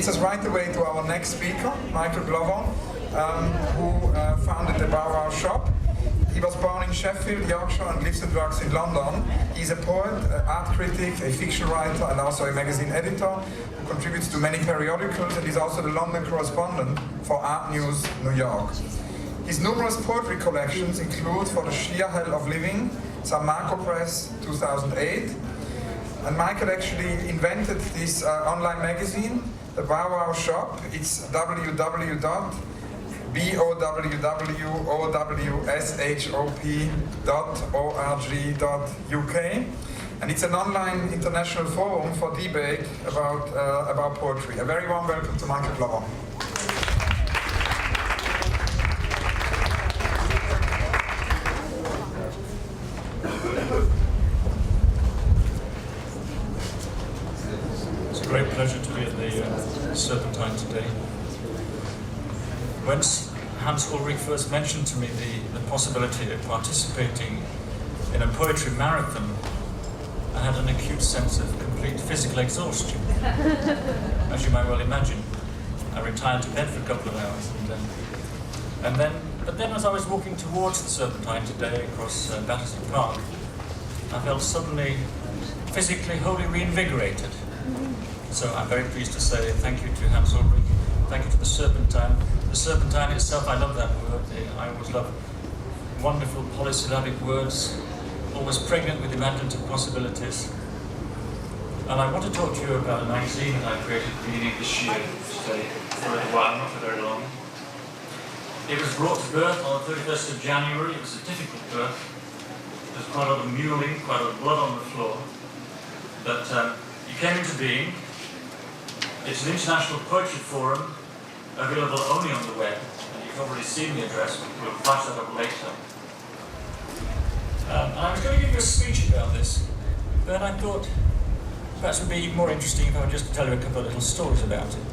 leads us right away to our next speaker, Michael Glover, who founded the Bow Wow Shop. He was born in Sheffield, Yorkshire, and lives and works in London. He's a poet, an art critic, a fiction writer, and also a magazine editor who contributes to many periodicals, and he's also the London correspondent for Art News New York. His numerous poetry collections include For the Sheer Hell of Living, San Marco Press, 2008. And Michael actually invented this online magazine, the Bow Wow Shop. It's www.bowshop.org.uk, and it's an online international forum for debate about poetry. A very warm welcome to Michael Glover. It's a great pleasure to be at the Serpentine today. When Hans-Ulrich first mentioned to me the possibility of participating in a poetry marathon, I had an acute sense of complete physical exhaustion. As you might well imagine, I retired to bed for a couple of hours, but then as I was walking towards the Serpentine today across Battersea Park, I felt suddenly physically wholly reinvigorated. So I'm very pleased to say thank you to Hans-Ulrich, thank you to the Serpentine. The Serpentine itself, I love that word. I always love wonderful polysyllabic words, always pregnant with imaginative possibilities. And I want to talk to you about a magazine that I created at the beginning of this year, today, for a little while, not for very long. It was brought to birth on the 31st of January. It was a difficult birth. There was quite a lot of mewling, quite a lot of blood on the floor. But it came into being. It's an international poetry forum, available only on the web, and you've already seen the address, but we'll flash that up later. And I was going to give you a speech about this, but I thought perhaps it would be even more interesting if I would just tell you a couple of little stories about it.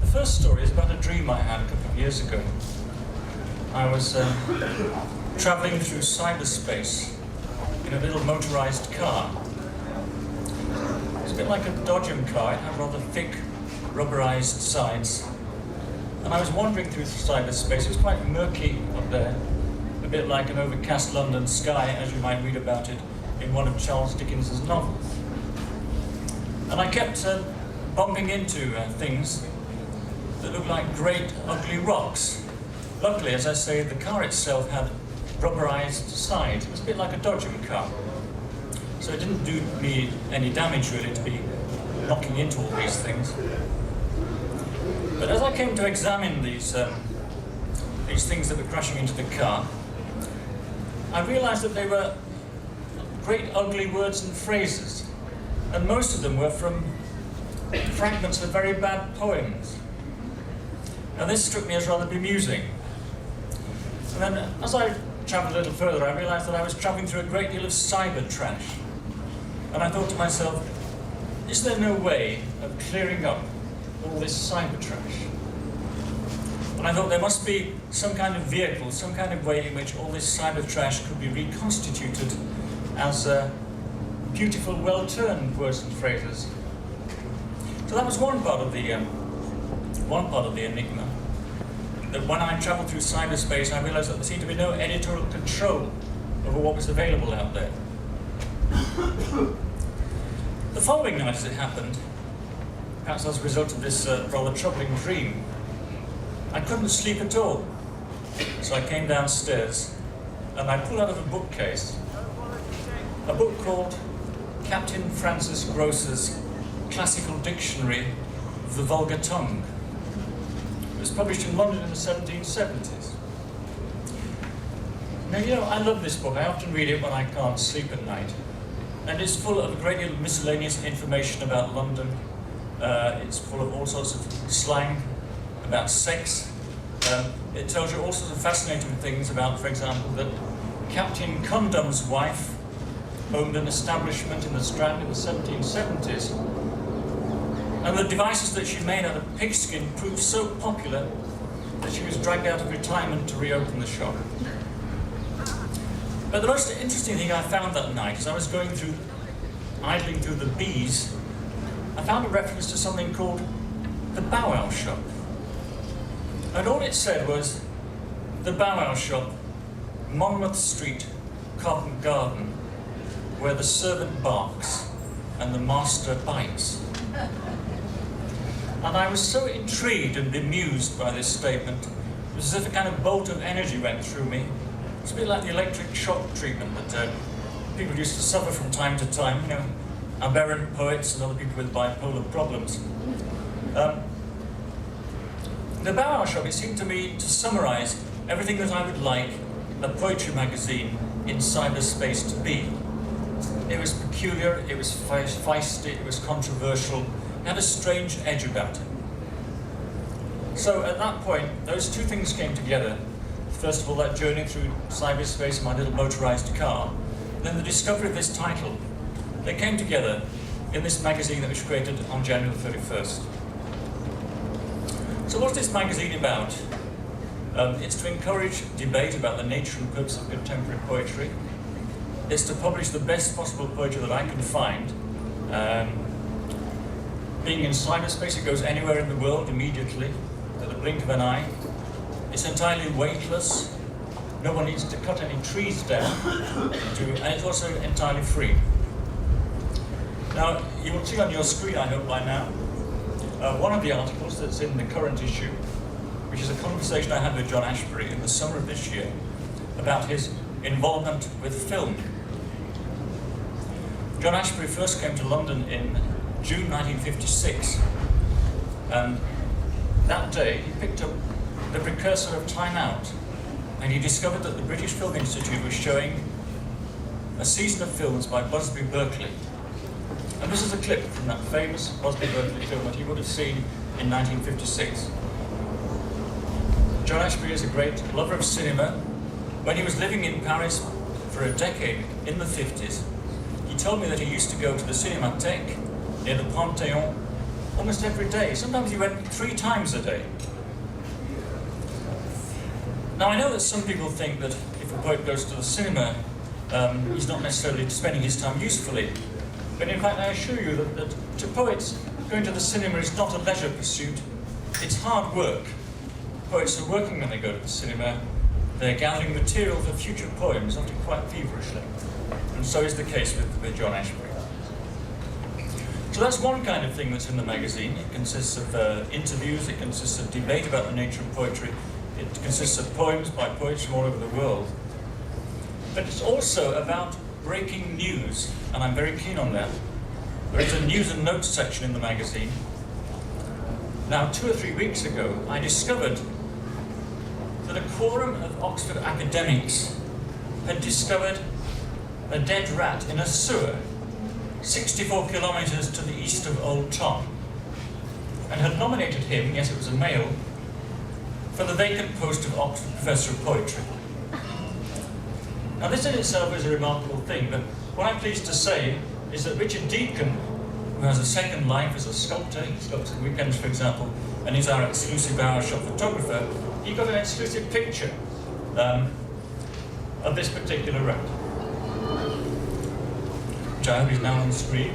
The first story is about a dream I had a couple of years ago. I was travelling through cyberspace in a little motorised car. It was a bit like a Dodgem car. It had rather thick, rubberized sides, and I was wandering through cyberspace. It was quite murky up there, a bit like an overcast London sky, as you might read about it in one of Charles Dickens's novels. And I kept bumping into things that looked like great, ugly rocks. Luckily, as I say, the car itself had rubberized sides. It was a bit like a Dodgem car, so it didn't do me any damage really to be knocking into all these things. But as I came to examine these things that were crashing into the car, I realized that they were great ugly words and phrases, and most of them were from fragments of very bad poems. Now this struck me as rather bemusing. And then as I travelled a little further, I realized that I was travelling through a great deal of cyber trash. And I thought to myself, is there no way of clearing up all this cyber trash? And I thought there must be some kind of vehicle, some kind of way in which all this cyber trash could be reconstituted as beautiful, well-turned words and phrases. So that was one part of the enigma. That when I travelled through cyberspace, I realised that there seemed to be no editorial control over what was available out there. The following night, as it happened, perhaps as a result of this rather troubling dream, I couldn't sleep at all. So I came downstairs and I pulled out of a bookcase a book called Captain Francis Grosse's Classical Dictionary of the Vulgar Tongue. It was published in London in the 1770s. Now, you know, I love this book. I often read it when I can't sleep at night. And it's full of a great deal of miscellaneous information about London. It's full of all sorts of slang about sex. It tells you all sorts of fascinating things about, for example, that Captain Condum's wife owned an establishment in the Strand in the 1770s. And the devices that she made out of pigskin proved so popular that she was dragged out of retirement to reopen the shop. But the most interesting thing I found that night, as I was idling through the B's, I found a reference to something called the Bow Wow Shop. And all it said was, the Bow Wow Shop, Monmouth Street, Covent Garden, where the servant barks and the master bites. And I was so intrigued and bemused by this statement, it was as if a kind of bolt of energy went through me. It's a bit like the electric shock treatment that people used to suffer from time to time, you know, aberrant poets and other people with bipolar problems. The Bow Wow Shop, it seemed to me to summarise everything that I would like a poetry magazine in cyberspace to be. It was peculiar, it was feisty, it was controversial, it had a strange edge about it. So at that point, those two things came together. First of all, that journey through cyberspace in my little motorised car, and then the discovery of this title. They came together in this magazine that was created on January 31st. So what's this magazine about? It's to encourage debate about the nature and purpose of contemporary poetry. It's to publish the best possible poetry that I can find. Being in cyberspace, it goes anywhere in the world immediately, at the blink of an eye. It's entirely weightless. No one needs to cut any trees down, and it's also entirely free. Now, you will see on your screen, I hope by now, one of the articles that's in the current issue, which is a conversation I had with John Ashbery in the summer of this year about his involvement with film. John Ashbery first came to London in June 1956, and that day he picked up the precursor of Time Out, and he discovered that the British Film Institute was showing a season of films by Busby Berkeley. And this is a clip from that famous Busby Berkeley film that he would have seen in 1956. John Ashbery is a great lover of cinema. When he was living in Paris for a decade in the 50s, he told me that he used to go to the Cinémathèque near the Panthéon almost every day. Sometimes he went 3 times a day. Now I know that some people think that if a poet goes to the cinema, he's not necessarily spending his time usefully. But in fact I assure you that to poets, going to the cinema is not a leisure pursuit, it's hard work. Poets are working when they go to the cinema. They're gathering material for future poems, often quite feverishly. And so is the case with John Ashbery. So that's one kind of thing that's in the magazine. It consists of interviews, it consists of debate about the nature of poetry, it consists of poems by poets from all over the world. But it's also about breaking news, and I'm very keen on that. There is a news and notes section in the magazine. Now, 2 or 3 weeks ago, I discovered that a quorum of Oxford academics had discovered a dead rat in a sewer 64 kilometres to the east of Old Tom, and had nominated him, yes it was a male, for the vacant post of Oxford Professor of Poetry. Now this in itself is a remarkable thing, but what I'm pleased to say is that Richard Deacon, who has a second life as a sculptor, he sculpts at weekends for example, and is our exclusive Bow Wow Shop photographer, he got an exclusive picture of this particular rat, which I hope is now on the screen.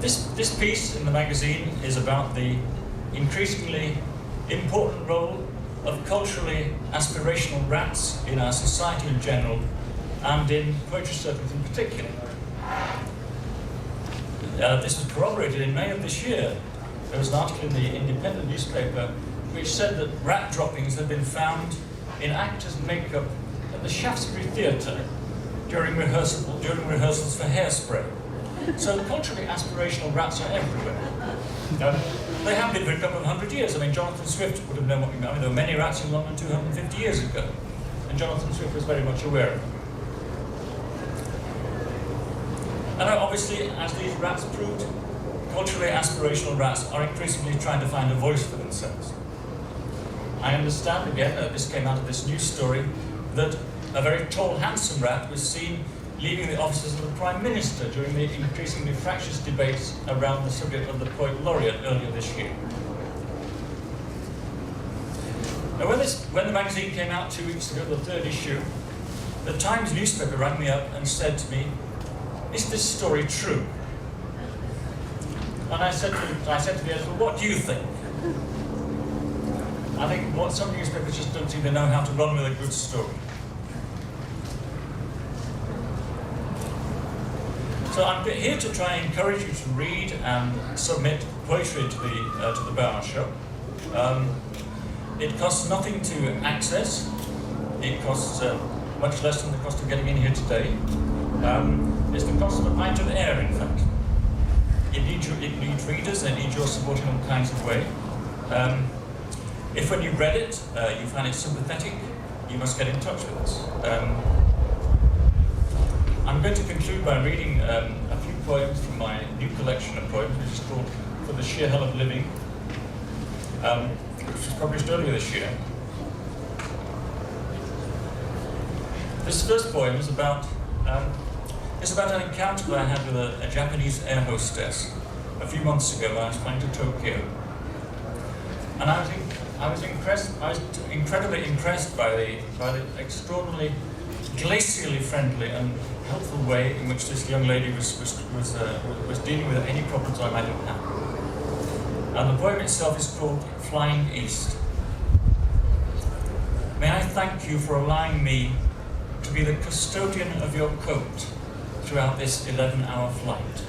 This piece in the magazine is about the increasingly important role of culturally aspirational rats in our society in general, and in poetry circles in particular. This was corroborated in May of this year. There was an article in the Independent newspaper which said that rat droppings had been found in actors' makeup at the Shaftesbury Theatre during rehearsals for Hairspray. So culturally aspirational rats are everywhere. They have been for a couple of 100 years. I mean, Jonathan Swift would have known what we meant. I mean, there were many rats in London 250 years ago, and Jonathan Swift was very much aware of it. And obviously, as these rats proved, culturally aspirational rats are increasingly trying to find a voice for themselves. I understand, again, this came out of this news story, that a very tall, handsome rat was seen leaving the offices of the Prime Minister during the increasingly fractious debates around the subject of the Poet Laureate earlier this year. Now, when the magazine came out 2 weeks ago, the 3rd issue, the Times newspaper rang me up and said to me, "Is this story true?" And I said to the editor, "What do you think?" I think some newspapers just don't seem to know how to run with a good story. So I'm here to try and encourage you to read and submit poetry to the Bauer Shop. It costs nothing to access. It costs much less than the cost of getting in here today. It's the cost of a pint of air, in fact. It needs readers, they need your support in all kinds of ways. If when you read it, you find it sympathetic, you must get in touch with us. I'm going to conclude by reading a few poems from my new collection of poems, which is called For the Sheer Hell of Living, which was published earlier this year. This first poem is about an encounter that I had with a Japanese air hostess a few months ago when I was flying to Tokyo. And I was incredibly impressed by the extraordinarily glacially friendly and helpful way in which this young lady was dealing with any problems I might have had. And the poem itself is called Flying East. May I thank you for allowing me to be the custodian of your coat throughout this 11-hour flight.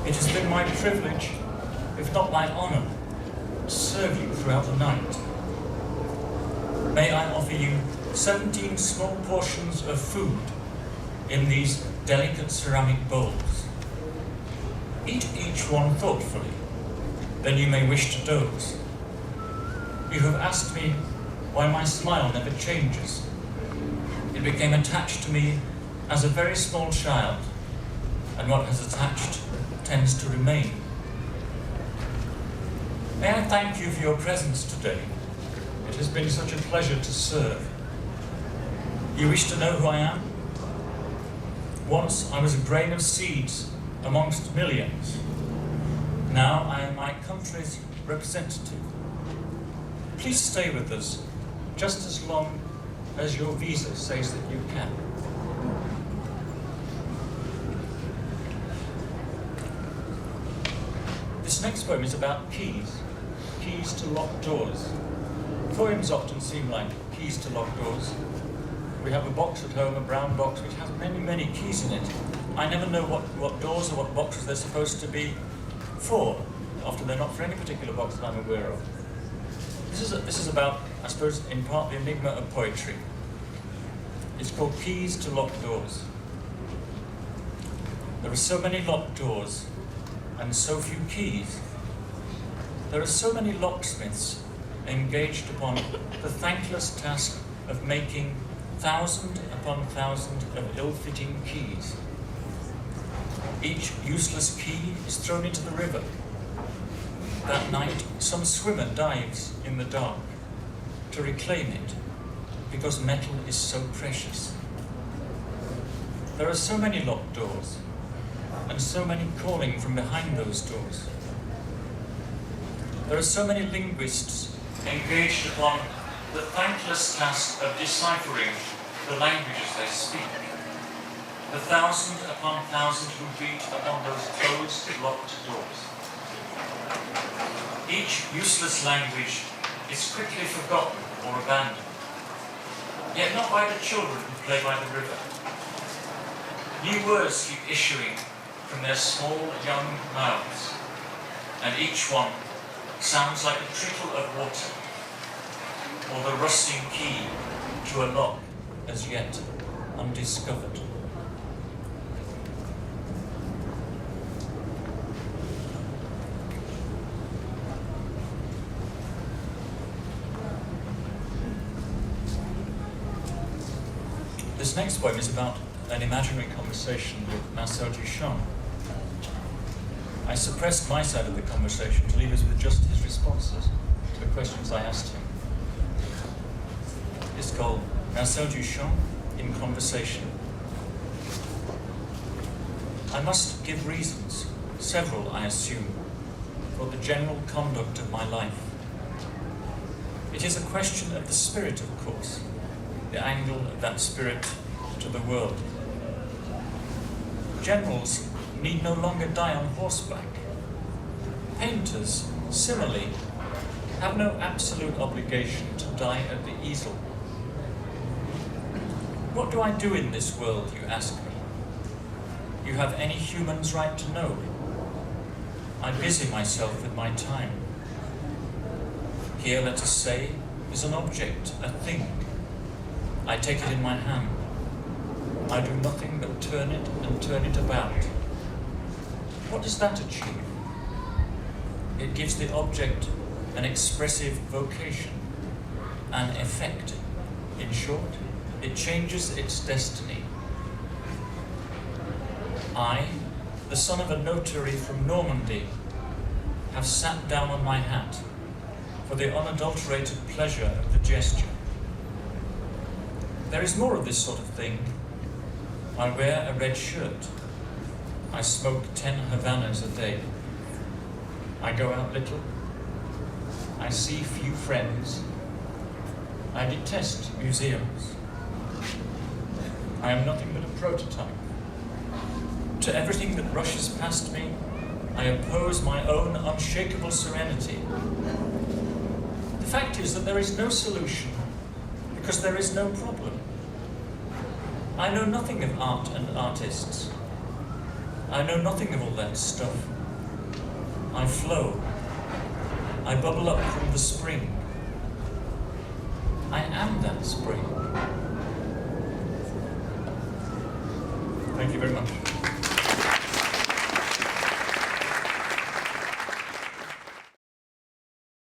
It has been my privilege, if not my honor, to serve you throughout the night. May I offer you 17 small portions of food in these delicate ceramic bowls. Eat each one thoughtfully, then you may wish to doze. You have asked me why my smile never changes. It became attached to me as a very small child, and what has attached tends to remain. May I thank you for your presence today. It has been such a pleasure to serve. You wish to know who I am? Once I was a grain of seeds amongst millions. Now I am my country's representative. Please stay with us just as long as your visa says that you can. This next poem is about keys to locked doors. Poems often seem like keys to locked doors. We have a box at home, a brown box, which has many, many keys in it. I never know what doors or what boxes they're supposed to be for. Often they're not for any particular box that I'm aware of. This is about, I suppose, in part the enigma of poetry. It's called Keys to Locked Doors. There are so many locked doors and so few keys. There are so many locksmiths engaged upon the thankless task of making 1,000 upon 1,000 of ill-fitting keys. Each useless key is thrown into the river. That night, some swimmer dives in the dark to reclaim it because metal is so precious. There are so many locked doors and so many calling from behind those doors. There are so many linguists engaged upon the thankless task of deciphering the languages they speak. The 1,000 upon 1,000 who beat upon those closed, locked doors. Each useless language is quickly forgotten or abandoned, yet not by the children who play by the river. New words keep issuing from their small young mouths, and each one sounds like a trickle of water, or the rusting key to a lock as yet undiscovered. This next poem is about an imaginary conversation with Marcel Duchamp. I suppressed my side of the conversation to leave us with just his responses to the questions I asked him. It's called Marcel Duchamp in Conversation. I must give reasons, several I assume, for the general conduct of my life. It is a question of the spirit, of course, the angle of that spirit to the world. Generals need no longer die on horseback. Painters, similarly, have no absolute obligation to die at the easel. What do I do in this world, you ask me? You have any human's right to know. I busy myself with my time. Here, let us say, is an object, a thing. I take it in my hand. I do nothing but turn it and turn it about. What does that achieve? It gives the object an expressive vocation, an effect. In short, it changes its destiny. I, the son of a notary from Normandy, have sat down on my hat for the unadulterated pleasure of the gesture. There is more of this sort of thing. I wear a red shirt. I smoke 10 Havanas a day. I go out little. I see few friends. I detest museums. I am nothing but a prototype. To everything that rushes past me, I oppose my own unshakable serenity. The fact is that there is no solution because there is no problem. I know nothing of art and artists. I know nothing of all that stuff. I flow. I bubble up from the spring. I am that spring. Thank you very much.